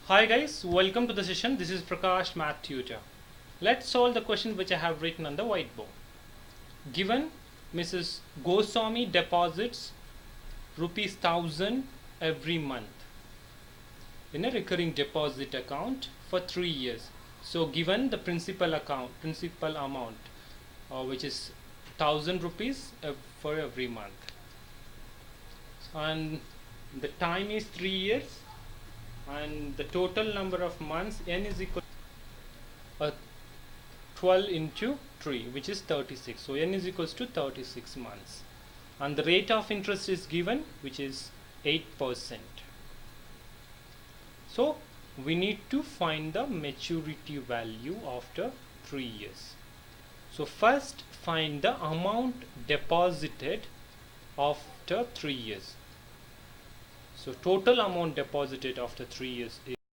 Hi guys, welcome to the session. This is Prakash, Math Tutor. Let's solve the question which I have written on the whiteboard. Given Mrs. Goswami deposits rupees 1000 every month in a recurring deposit account for 3 years. So given the principal amount which is 1000 rupees for every month, and the time is 3 years, and the total number of months n is equal to 12 into 3, which is 36. So n is equals to 36 months, and the rate of interest is given, which is 8%. So we need to find the maturity value after 3 years. So first find the amount deposited after 3 years. So total amount deposited after 3 years is